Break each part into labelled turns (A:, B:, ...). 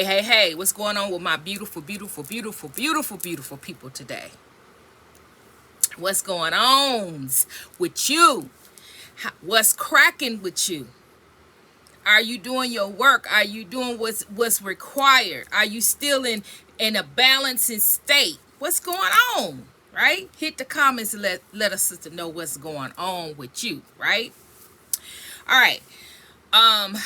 A: Hey, what's going on with my beautiful people today? What's going on with you? What's cracking with you? Are you doing your work? Are you doing what's required? Are you still in a balancing state? What's going on? Right? Hit the comments and let us sister know what's going on with you, right? All right. Um,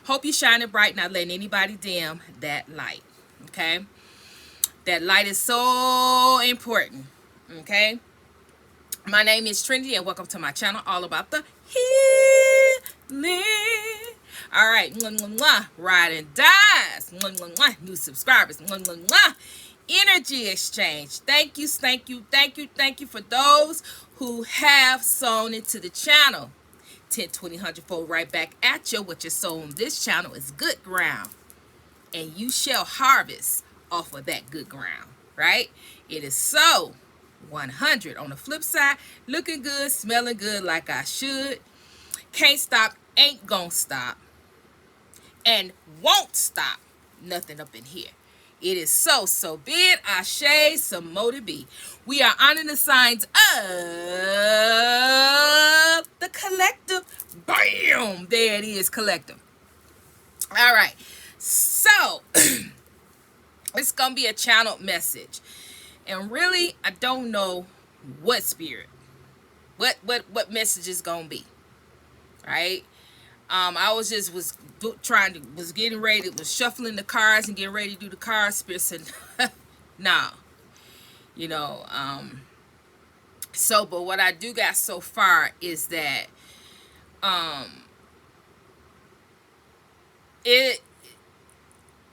A: hope you're shining bright, not letting anybody dim that light. Okay? That light is so important. Okay? My name is Trinity and welcome to my channel all about the healing. All right, ride and dies. New subscribers. Energy exchange. Thank you for those who have sown into the channel. 10, 20, 100 fold right back at you. What you sow on this channel is good ground, and you shall harvest off of that good ground, right? It is so. 100 on the flip side, looking good, smelling good like I should, can't stop, ain't gonna stop, and won't stop. Nothing up in here. It is so be it. Ashe, some more to be. We are honoring the signs of the collective. Bam, there it is, collective. All right, so it's gonna be a channeled message, and really I don't know what spirit, what message is gonna be, right? I was getting ready, was shuffling the cards and getting ready to do the card spirit said nah, you know. But what I do got so far is that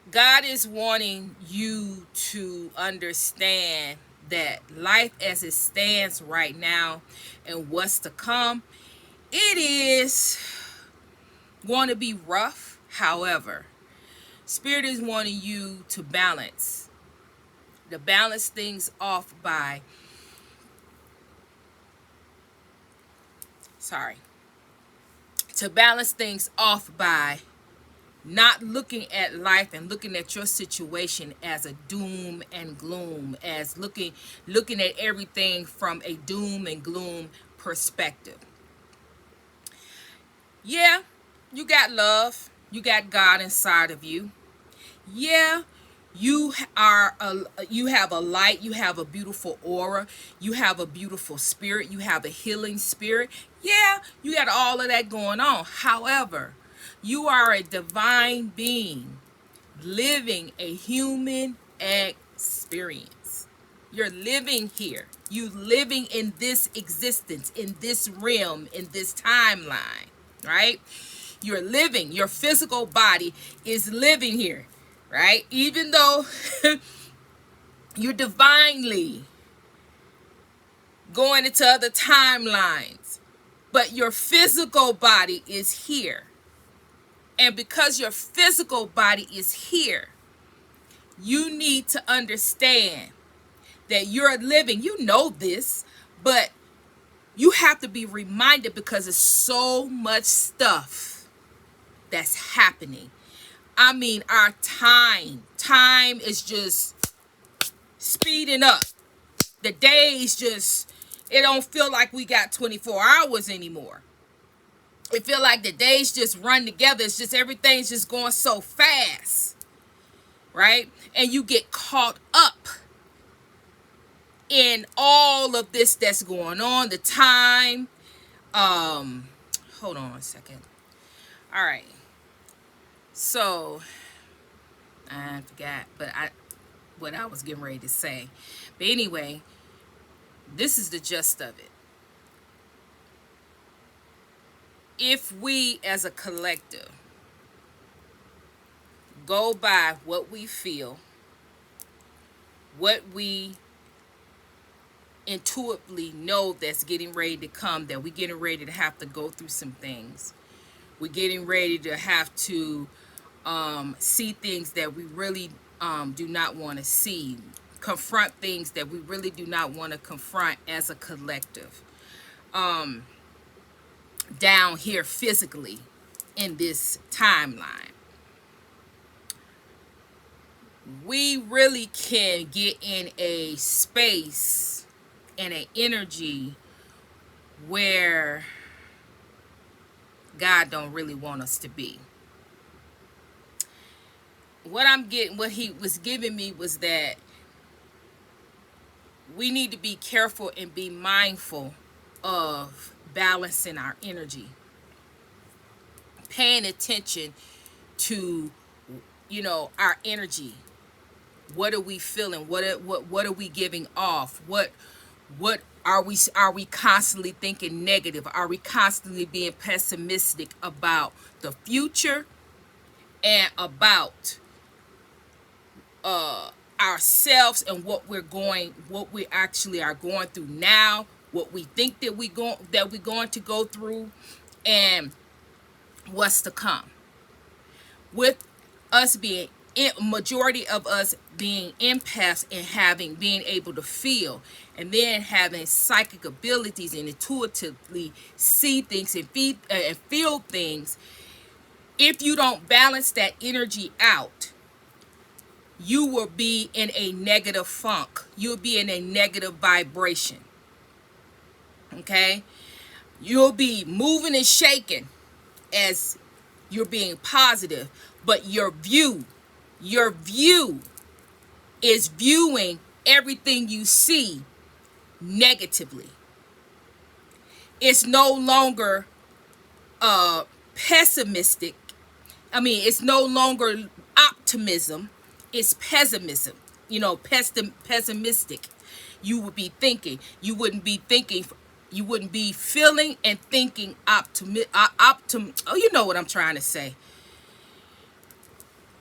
A: God is wanting you to understand that life as it stands right now and what's to come, it is going to be rough. However, Spirit is wanting you to balance things off by not looking at life and looking at your situation as a doom and gloom, as looking at everything from a doom and gloom perspective. Yeah, you got love, you got God inside of you. Yeah, you have a light, you have a beautiful aura, you have a beautiful spirit, you have a healing spirit. Yeah, you got all of that going on. However, you are a divine being living a human experience. You're living here. You living in this existence, in this realm, in this timeline, right? You're living. Your physical body is living here, right? Even though you're divinely going into other timelines, but your physical body is here. And because your physical body is here, you need to understand that you're living. You know this, but you have to be reminded because there's so much stuff that's happening. I mean, our time is just speeding up. The days just, it don't feel like we got 24 hours anymore. It feel like the days just run together. It's just everything's just going so fast, right? And you get caught up in all of this that's going on. The time, hold on a second. All right. So I forgot, but what I was getting ready to say. But anyway, this is the gist of it. If we as a collective go by what we feel, what we intuitively know that's getting ready to come, that we're getting ready to have to go through some things, we're getting ready to have to see things that we really do not want to see, confront things that we really do not want to confront as a collective, down here physically in this timeline. we really can get in a space and an energy where God don't really want us to be. What he was giving me was that we need to be careful and be mindful of balancing our energy, paying attention to, our energy. What are we feeling? What are we giving off? What are we constantly thinking negative? Are we constantly being pessimistic about the future and about ourselves and what we actually are going through now, what we think that we're going to go through, and what's to come? With us being majority of us being empaths and being able to feel, and then having psychic abilities and intuitively see things and feel things. If you don't balance that energy out, you will be in a negative funk. You'll be in a negative vibration. Okay? You'll be moving and shaking as you're being positive, but your view is viewing everything you see negatively. It's no longer pessimistic. It's no longer optimism. It's pessimism. Pessimistic. You would be thinking. You wouldn't be thinking. You wouldn't be feeling and thinking Oh, you know what I'm trying to say.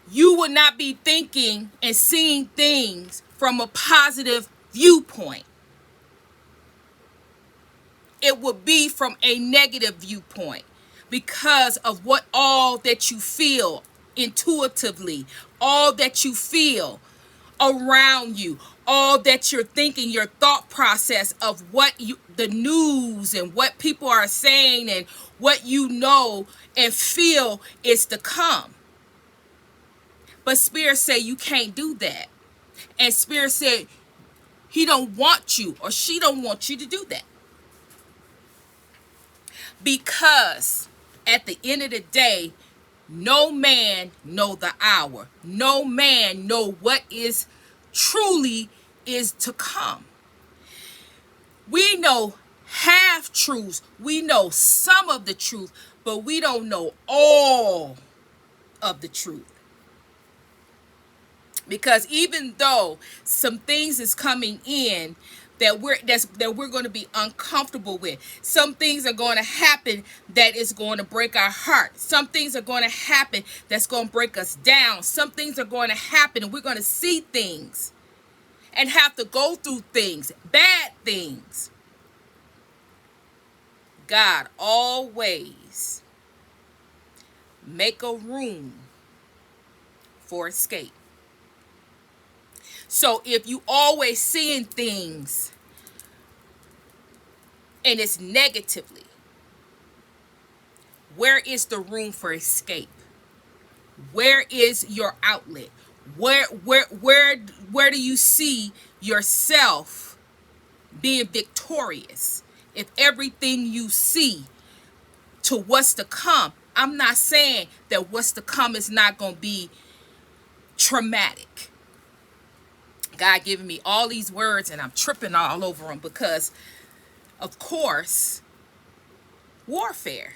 A: You would not be thinking and seeing things from a positive viewpoint. It would be from a negative viewpoint because of what all that you feel intuitively, all that you feel around you, all that you're thinking, your thought process of the news and what people are saying and what and feel is to come. But Spirit say you can't do that. And Spirit said he don't want you or she don't want you to do that. Because at the end of the day, no man know the hour. No man know what is truly is to come. We know half truths. We know some of the truth, but we don't know all of the truth. Because even though some things is coming in that we're going to be uncomfortable with, some things are going to happen that is going to break our heart. Some things are going to happen that's going to break us down. Some things are going to happen and we're going to see things and have to go through things, bad things. God always make a room for escape. So if you always seeing things and it's negatively, where is the room for escape? Where is your outlet? Where do you see yourself being victorious? If everything you see to what's to come, I'm not saying that what's to come is not going to be traumatic. God giving me all these words and I'm tripping all over them because, of course, warfare.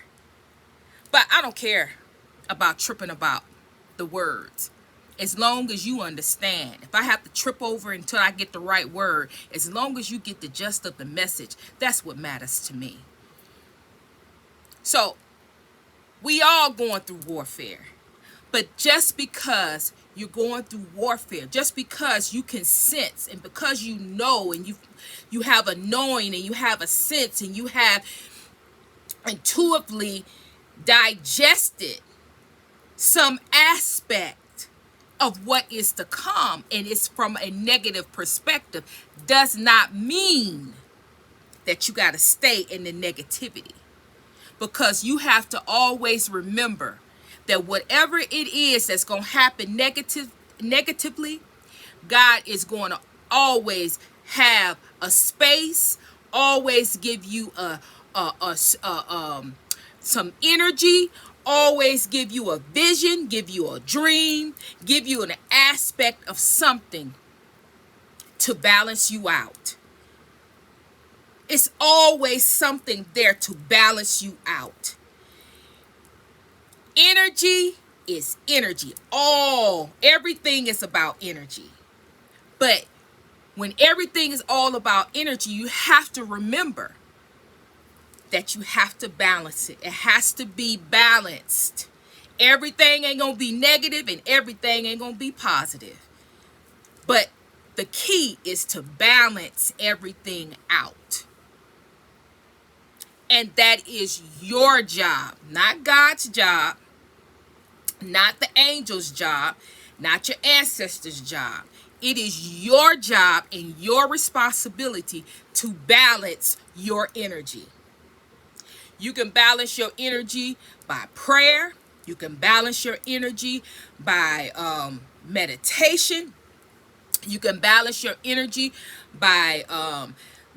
A: But I don't care about tripping about the words. As long as you understand. If I have to trip over until I get the right word, as long as you get the gist of the message, that's what matters to me. So, we all going through warfare. But just because you're going through warfare, just because you can sense and because you know and you have a knowing and you have a sense and you have intuitively digested some aspect of what is to come and it's from a negative perspective, does not mean that you got to stay in the negativity. Because you have to always remember that whatever it is that's going to happen negative negatively, God is going to always have a space, always give you some energy, always give you a vision, give you a dream, give you an aspect of something to balance you out. It's always something there to balance you out. Energy is energy. Everything is about energy. But when everything is all about energy, you have to remember that you have to balance it. It has to be balanced. Everything ain't going to be negative and everything ain't going to be positive. But the key is to balance everything out. And that is your job, not God's job, not the angel's job, not your ancestors' job. It is your job and your responsibility to balance your energy. You can balance your energy by prayer. You can balance your energy by meditation. You can balance your energy by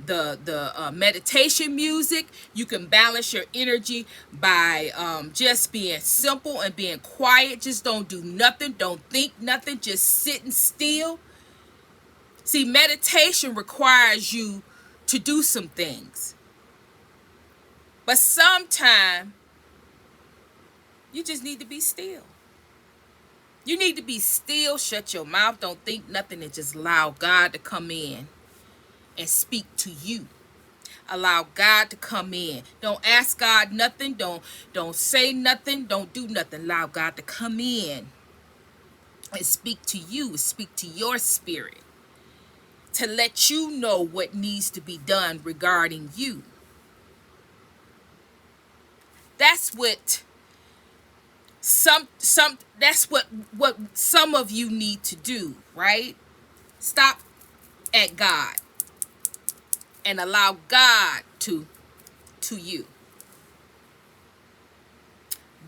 A: the meditation music. You can balance your energy by just being simple and being quiet. Just don't do nothing. Don't think nothing. Just sitting still. See, meditation requires you to do some things. But sometimes you just need to be still. You need to be still, shut your mouth, don't think nothing, and just allow God to come in and speak to you. Allow God to come in. Don't ask God nothing. Don't say nothing. Don't do nothing. Allow God to come in and speak to you, speak to your spirit, to let you know what needs to be done regarding you. That's what that's what some of you need to do, right? Stop at God and allow God to you.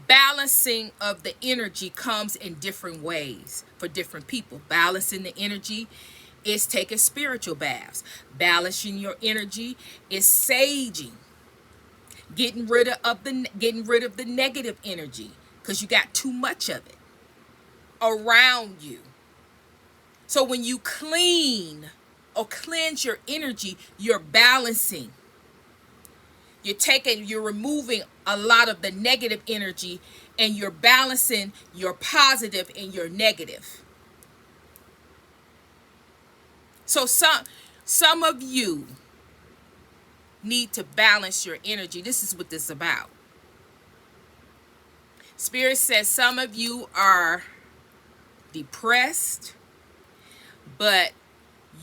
A: Balancing of the energy comes in different ways for different people. Balancing the energy is taking spiritual baths. Balancing your energy is saging, getting rid of the negative energy because you got too much of it around you. So when you clean or cleanse your energy, you're balancing. You're removing a lot of the negative energy and you're balancing your positive and your negative. So some of you need to balance your energy. This is what this is about. Spirit says some of you are depressed, but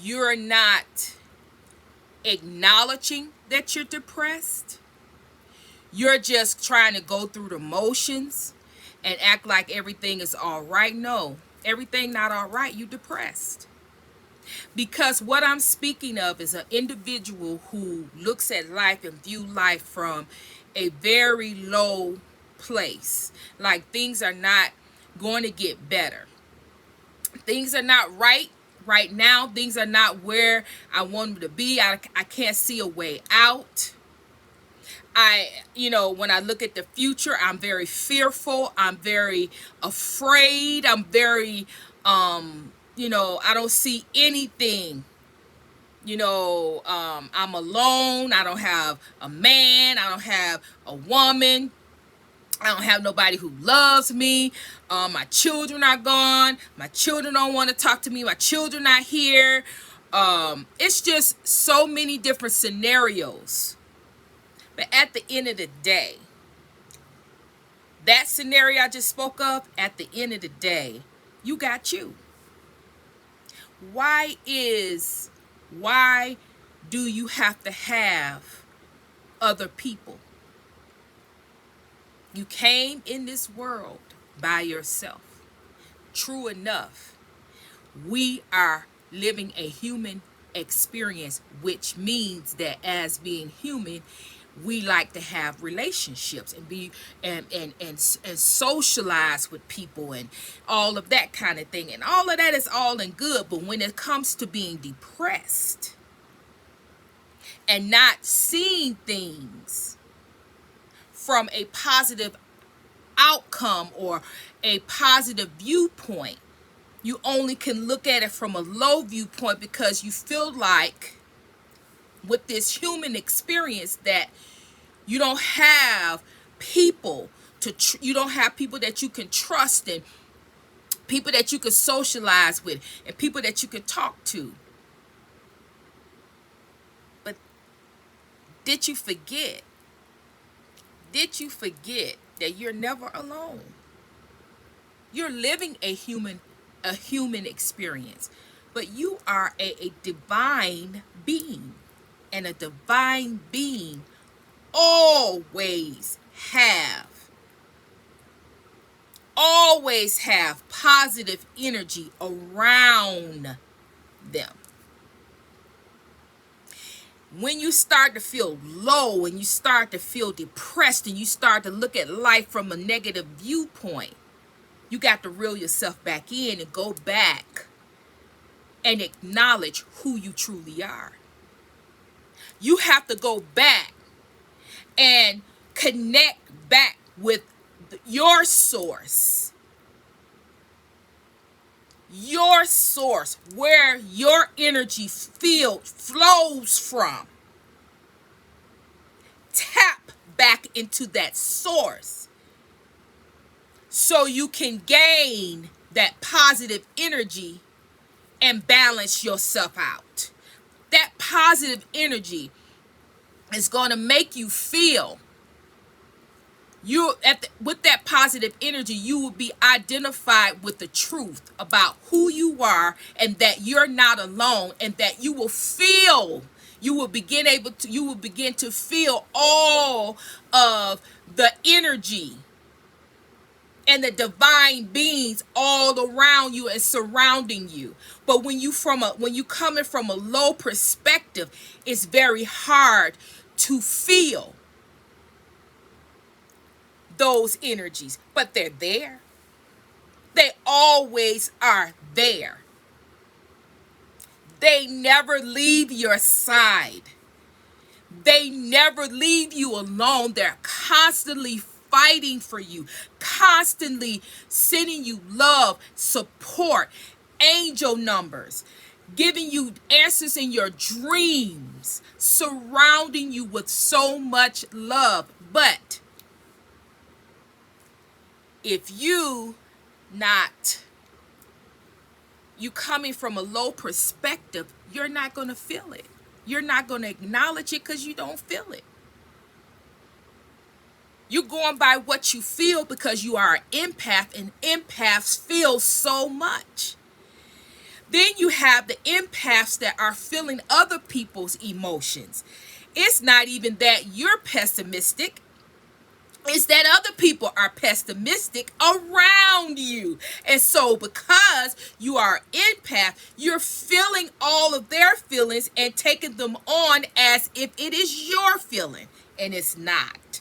A: you're not acknowledging that you're depressed. You're just trying to go through the motions and act like everything is all right. No, everything not all right. You're depressed. Because what I'm speaking of is an individual who looks at life and view life from a very low place. Like things are not going to get better. Things are not right now. Things are not where I want them to be. I can't see a way out. When I look at the future, I'm very fearful. I'm very afraid. I'm very, I don't see anything. I'm alone. I don't have a man. I don't have a woman. I don't have nobody who loves me. My children are gone. My children don't want to talk to me. My children are here. It's just so many different scenarios. But at the end of the day, that scenario I just spoke of, at the end of the day, you got you. Why do you have to have other people? You came in this world by yourself. True enough, we are living a human experience, which means that as being human, we like to have relationships and be and socialize with people and all of that kind of thing, and all of that is all and good. But when it comes to being depressed and not seeing things from a positive outcome or a positive viewpoint, you only can look at it from a low viewpoint, because you feel like with this human experience that you don't have people you don't have people that you can trust, and people that you can socialize with, and people that you can talk to. But did you forget? Did you forget that you're never alone? You're living a human experience, but you are a divine being, and a divine being always have positive energy around them. When you start to feel low and you start to feel depressed and you start to look at life from a negative viewpoint, you got to reel yourself back in and go back and acknowledge who you truly are. You have to go back and connect back with your source. Your source, where your energy field flows from. Tap back into that source so you can gain that positive energy and balance yourself out. That positive energy is going to make you feel with that positive energy, you will be identified with the truth about who you are, and that you're not alone, and that you will begin to feel all of the energy and the divine beings all around you and surrounding you. But when you coming from a low perspective, it's very hard to feel those energies, but they're there. They always are there. They never leave your side. They never leave you alone. They're constantly fighting for you, constantly sending you love, support, angel numbers, giving you answers in your dreams, surrounding you with so much love. But if you coming from a low perspective, you're not going to feel it. You're not going to acknowledge it because you don't feel it. You're going by what you feel because you are an empath, and empaths feel so much. Then you have the empaths that are feeling other people's emotions. It's not even that you're pessimistic. Is that other people are pessimistic around you. And so because you are an empath, you're feeling all of their feelings and taking them on as if it is your feeling. And it's not.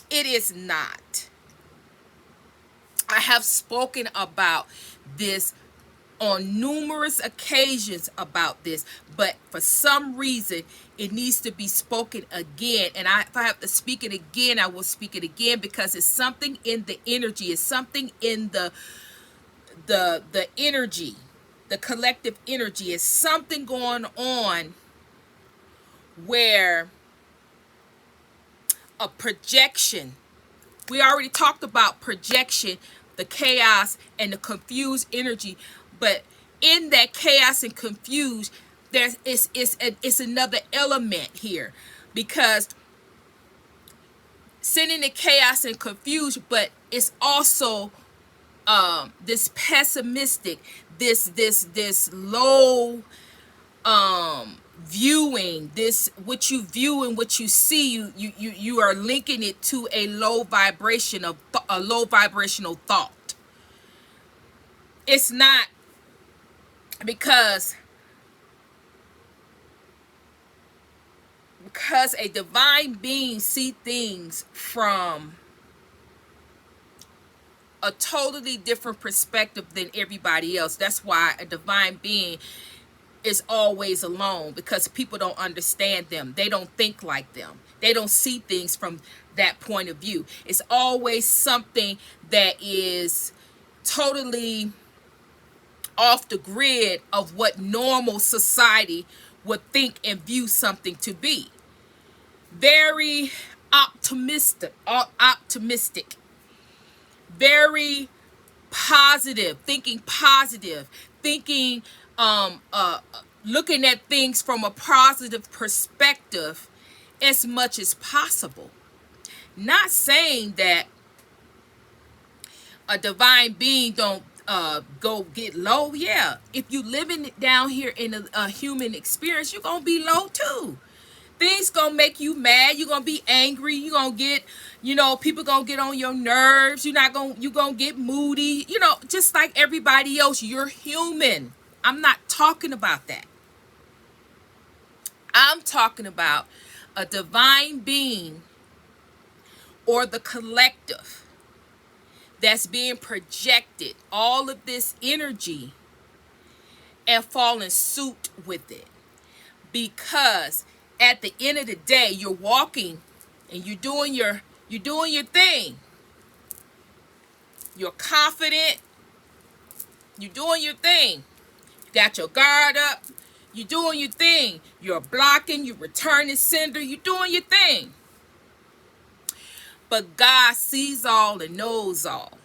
A: It is not. I have spoken about this on numerous occasions about this, but for some reason it needs to be spoken again. And if I have to speak it again, I will speak it again, because it's something in the energy. It's something in the energy, the collective energy. It's something going on where a projection. We already talked about projection, the chaos and the confused energy. But in that chaos and confused, it's another element here, because sending the chaos and confused, but it's also this pessimistic, this low viewing, this what you view and what you see, you are linking it to a low vibrational thought. It's not, because because a divine being see things from a totally different perspective than everybody else. That's why a divine being is always alone, because people don't understand them. They don't think like them. They don't see things from that point of view. It's always something that is totally off the grid of what normal society would think and view something to be. Very optimistic, very positive, thinking, looking at things from a positive perspective as much as possible. Not saying that a divine being don't go get low. Yeah, if you living down here in a human experience, you're gonna be low too. Things gonna make you mad. You're gonna be angry. You're gonna get, people gonna get on your nerves. You gonna get moody. Just like everybody else. You're human. I'm not talking about that. I'm talking about a divine being or the collective that's being projected all of this energy and following suit with it. Because at the end of the day, you're walking and you're doing your thing. You're confident. You're doing your thing. You got your guard up. You're doing your thing. You're blocking. You're returning sender. You're doing your thing. But God sees all and knows all.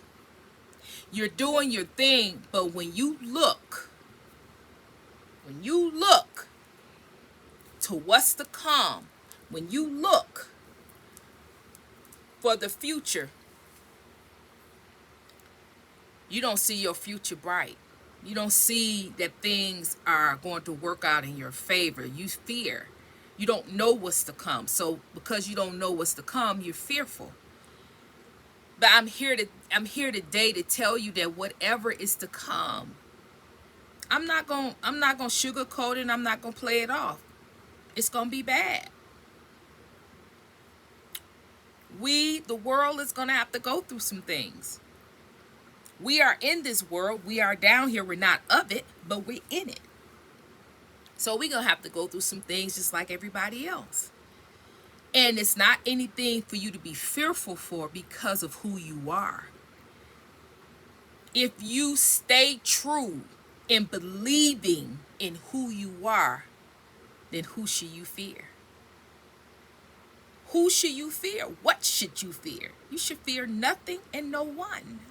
A: You're doing your thing, but when you look to what's to come, when you look for the future, you don't see your future bright. You don't see that things are going to work out in your favor. You fear. You don't know what's to come. So because you don't know what's to come, you're fearful. But I'm here today to tell you that whatever is to come, I'm not gonna sugarcoat it, and I'm not gonna play it off. It's gonna be bad. The world is gonna have to go through some things. We are in this world. We are down here. We're not of it, but we're in it. So we're gonna have to go through some things just like everybody else. And it's not anything for you to be fearful for because of who you are. If you stay true in believing in who you are, then who should you fear? Who should you fear? What should you fear? You should fear nothing and no one.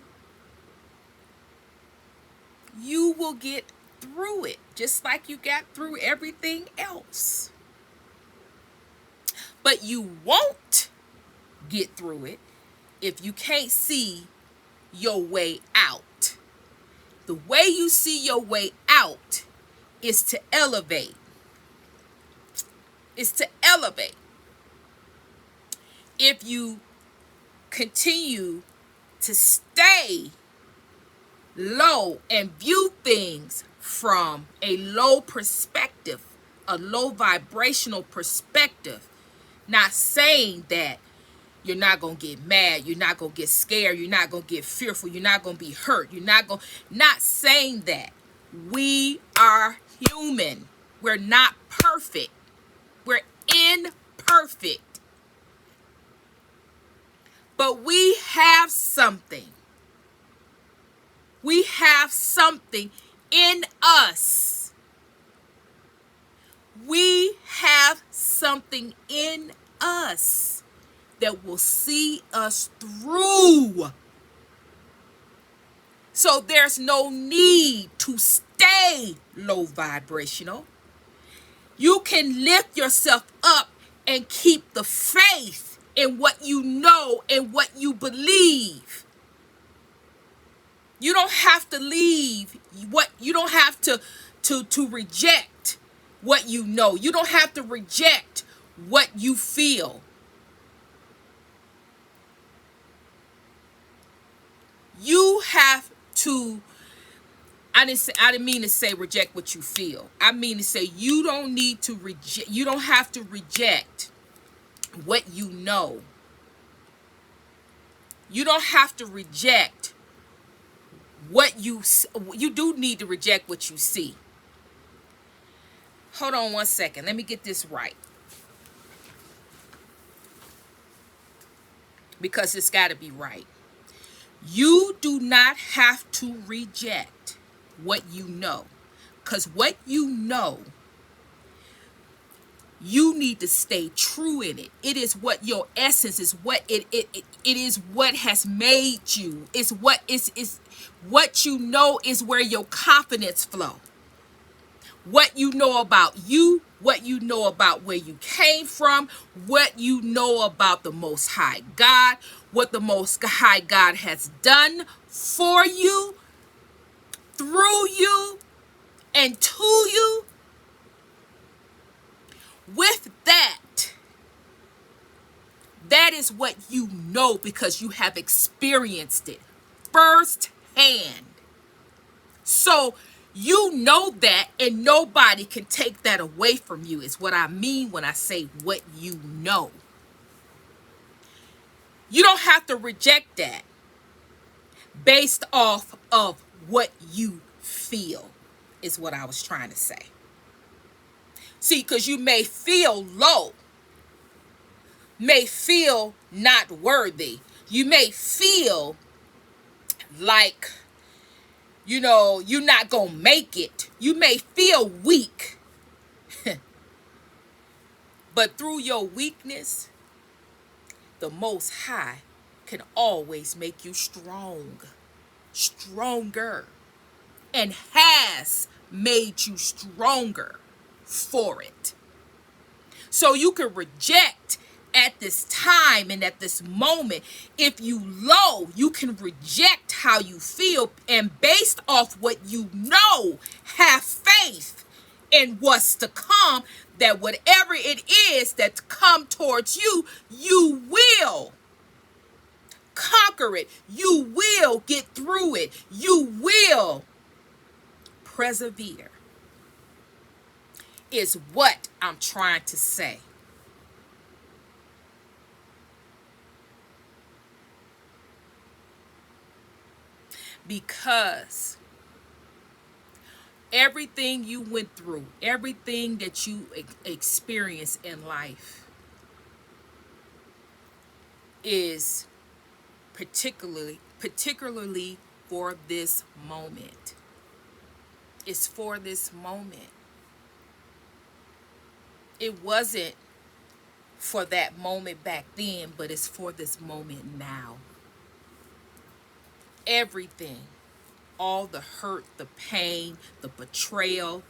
A: You will get through it just like you got through everything else. But you won't get through it if you can't see your way out. The way you see your way out is to elevate. It's to elevate. If you continue to stay low and view things from a low perspective, a low vibrational perspective, not saying that you're not going to get mad, you're not going to get scared, you're not going to get fearful, you're not going to be hurt, not saying that. We are human. We're not perfect. We're imperfect. But we have something. We have something in us. We have something in us that will see us through. So there's no need to stay low vibrational. You can lift yourself up and keep the faith in what you know and what you believe. You don't have to leave you don't have to reject what you know. You don't have to reject what you feel. You have to I didn't mean to say reject what you feel. I mean to say you don't need to reject. You don't have to reject what you know. You don't have to reject what you do need to reject what you see. Hold on one second. Let me get this right. Because it's got to be right. You do not have to reject what you know. Because what you know, you need to stay true in it. It is what your essence is, what it is, what has made you. It's what is what you know is where your confidence flow. What you know about you, what you know about where you came from, what you know about the Most High God, what the Most High God has done for you, through you, and to you. With that, that is what you know because you have experienced it firsthand. So you know that, and nobody can take that away from you, is what I mean when I say what you know. You don't have to reject that based off of what you feel, is what I was trying to say. See, because you may feel low, may feel not worthy. You may feel like, you're not going to make it. You may feel weak. But through your weakness, the Most High can always make you stronger, and has made you stronger for it. So you can reject at this time and at this moment. If you low, you can reject how you feel, and based off what you know, have faith in what's to come, that whatever it is that come towards you, you will conquer it. You will get through it. You will persevere, is what I'm trying to say. Because everything you went through, everything that you experience in life is particularly for this moment. It's for this moment. It wasn't for that moment back then, but it's for this moment now. Everything, all the hurt, the pain, the betrayal.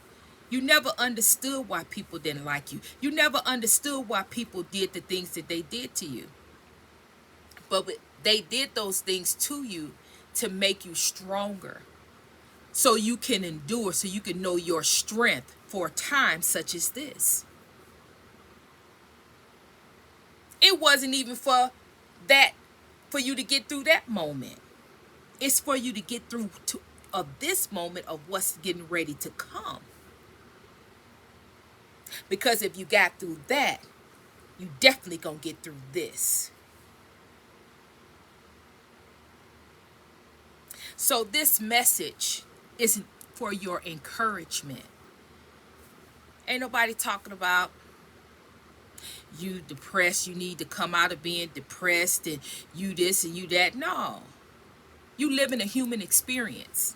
A: You never understood why people didn't like you. You never understood why people did the things that they did to you. But they did those things to you to make you stronger, so you can endure, so you can know your strength for a time such as this. It wasn't even for you to get through that moment. It's for you to get through of this moment of what's getting ready to come. Because if you got through that, you definitely gonna get through this. So this message is for your encouragement. Ain't nobody talking about you depressed, you need to come out of being depressed, and you this and you that. No. You live in a human experience.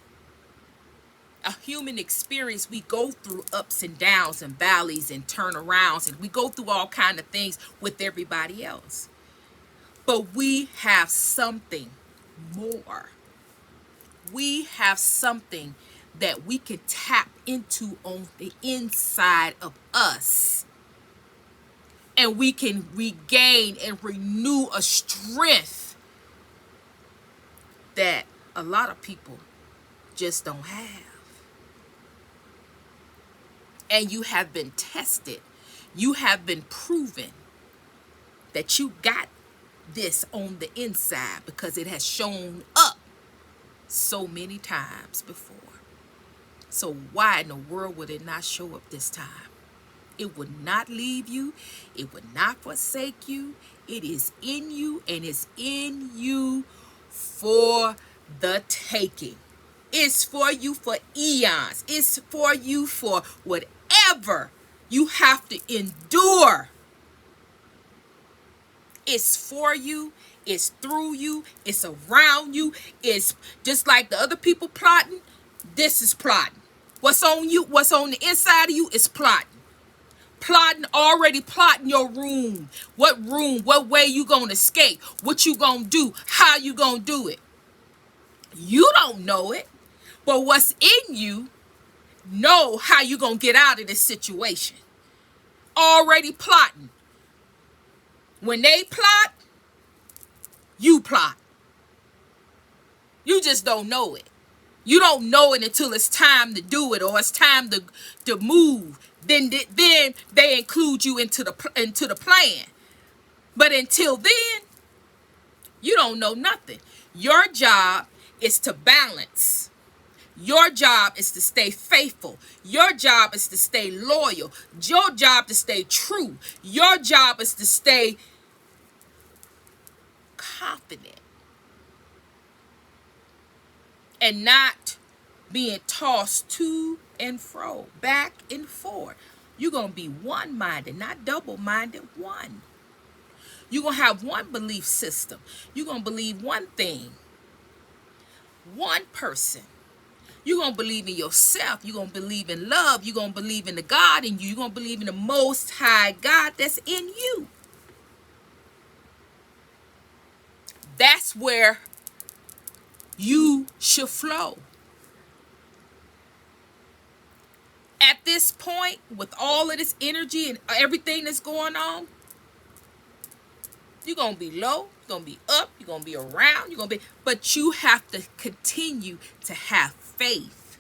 A: A human experience. We go through ups and downs and valleys and turnarounds, and we go through all kind of things with everybody else. But we have something more. We have something that we can tap into on the inside of us, and we can regain and renew a strength that a lot of people just don't have. And you have been tested. You have been proven that you got this on the inside, because it has shown up so many times before. So why in the world would it not show up this time? It would not leave you. It would not forsake you. It is in you, and it's in you for the taking. It's for you for eons. It's for you for whatever you have to endure. It's for you. It's through you. It's around you. It's just like the other people plotting. This is plotting. What's on you, what's on the inside of you is plotting. Already plotting your room, what way you gonna escape, what you gonna do, how you gonna do it. You don't know it, but what's in you know how you gonna get out of this situation. Already plotting. When they plot, you plot. You just don't know it. You don't know it until it's time to do it, or it's time to move. Then they include you into the plan. But until then, you don't know nothing. Your job is to balance. Your job is to stay faithful. Your job is to stay loyal. Your job to stay true. Your job is to stay confident and not being tossed to and fro, back and forth. You're going to be one-minded, not double-minded, one. You're going to have one belief system. You're going to believe one thing, one person. You're going to believe in yourself. You're going to believe in love. You're going to believe in the God in you. You're going to believe in the Most High God that's in you. That's where you should flow. At this point, with all of this energy and everything that's going on, you're going to be low, you're going to be up, you're going to be around, but you have to continue to have faith.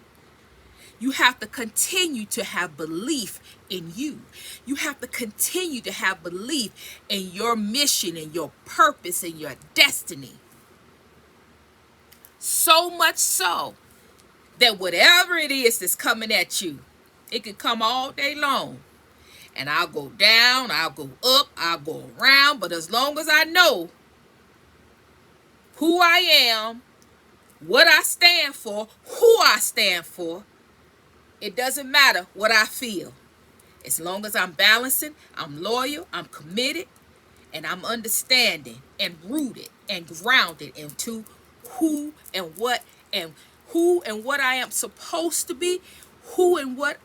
A: You have to continue to have belief in you. You have to continue to have belief in your mission and your purpose and your destiny. So much so that whatever it is that's coming at you, it could come all day long. And I'll go down, I'll go up, I'll go around. But as long as I know who I am, what I stand for, who I stand for, it doesn't matter what I feel. As long as I'm balancing, I'm loyal, I'm committed, and I'm understanding and rooted and grounded into who and what I am supposed to be, who and what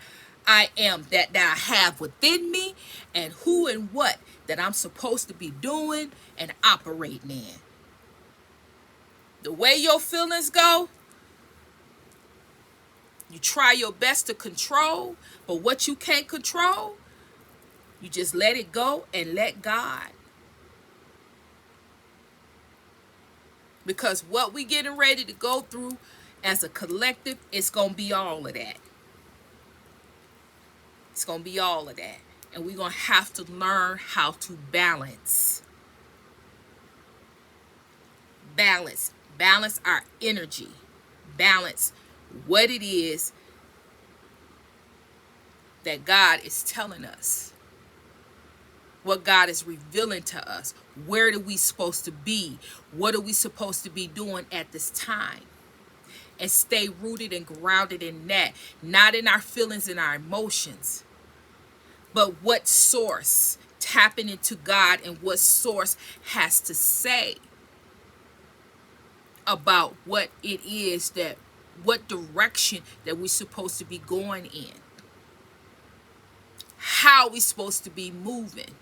A: I am that I have within me, and who and what that I'm supposed to be doing and operating in. The way your feelings go, you try your best to control, but what you can't control, you just let it go and let God. Because what we getting ready to go through as a collective, it's going to be all of that. It's going to be all of that. And we're going to have to learn how to balance. Balance our energy. Balance what it is that God is telling us. What God is revealing to us. Where are we supposed to be? What are we supposed to be doing at this time? And stay rooted and grounded in that. Not in our feelings and our emotions. But what source? Tapping into God and what source has to say about what it is that, what direction that we're supposed to be going in. How we're supposed to be moving.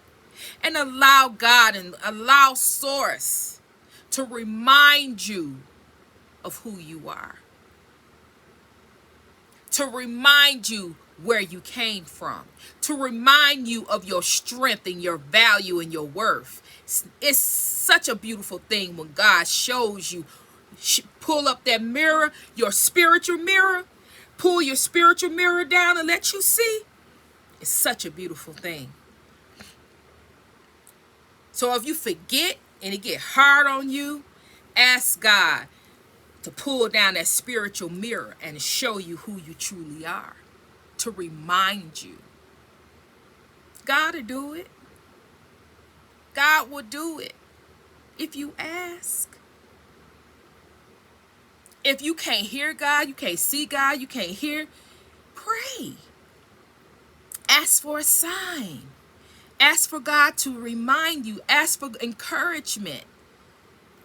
A: And allow God and allow source to remind you of who you are. To remind you where you came from. To remind you of your strength and your value and your worth. It's such a beautiful thing when God shows you. Pull up that mirror, your spiritual mirror. Pull your spiritual mirror down and let you see. It's such a beautiful thing. So if you forget and it get hard on you, ask God to pull down that spiritual mirror and show you who you truly are, to remind you. God will do it. God will do it if you ask. If you can't hear God, you can't see God, you can't hear, pray. Ask for a sign. Ask for God to remind you. Ask for encouragement.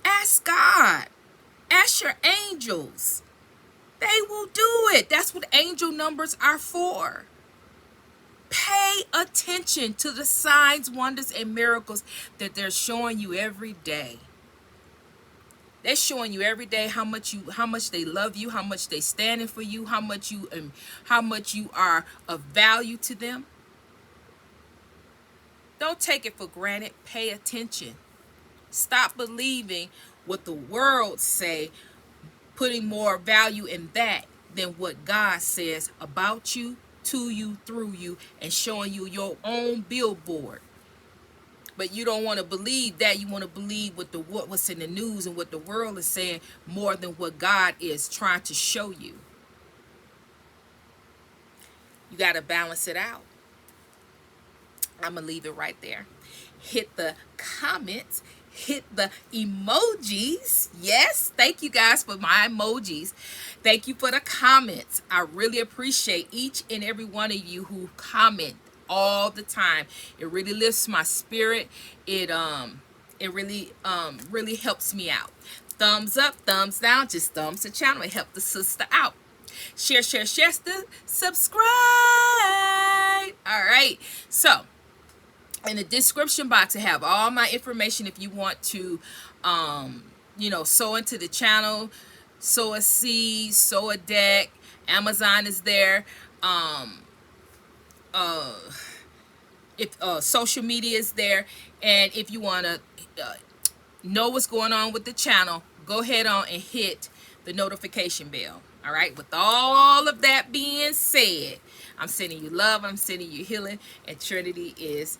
A: Ask God. Ask your angels. They will do it. That's what angel numbers are for. Pay attention to the signs, wonders, and miracles that they're showing you every day. They're showing you every day how much they love you, how much they standing for you, how much you are of value to them. Don't take it for granted. Pay attention. Stop believing what the world say, putting more value in that than what God says about you, to you, through you, and showing you your own billboard. But you don't want to believe that. You want to believe what's in the news and what the world is saying more than what God is trying to show you. You got to balance it out. I'm going to leave it right there. Hit the comments. Hit the emojis. Yes, thank you guys for my emojis. Thank you for the comments. I really appreciate each and every one of you who comment all the time. It really lifts my spirit. It really helps me out. Thumbs up, thumbs down, just thumbs the channel. It helps the sister out. Share, subscribe. All right, so in the description box, I have all my information if you want to sow into the channel, sow a seed, sow a deck. Amazon is there. If social media is there, and if you want to know what's going on with the channel, go ahead on and hit the notification bell. All right, with all of that being said, I'm sending you love, I'm sending you healing, and Trinity is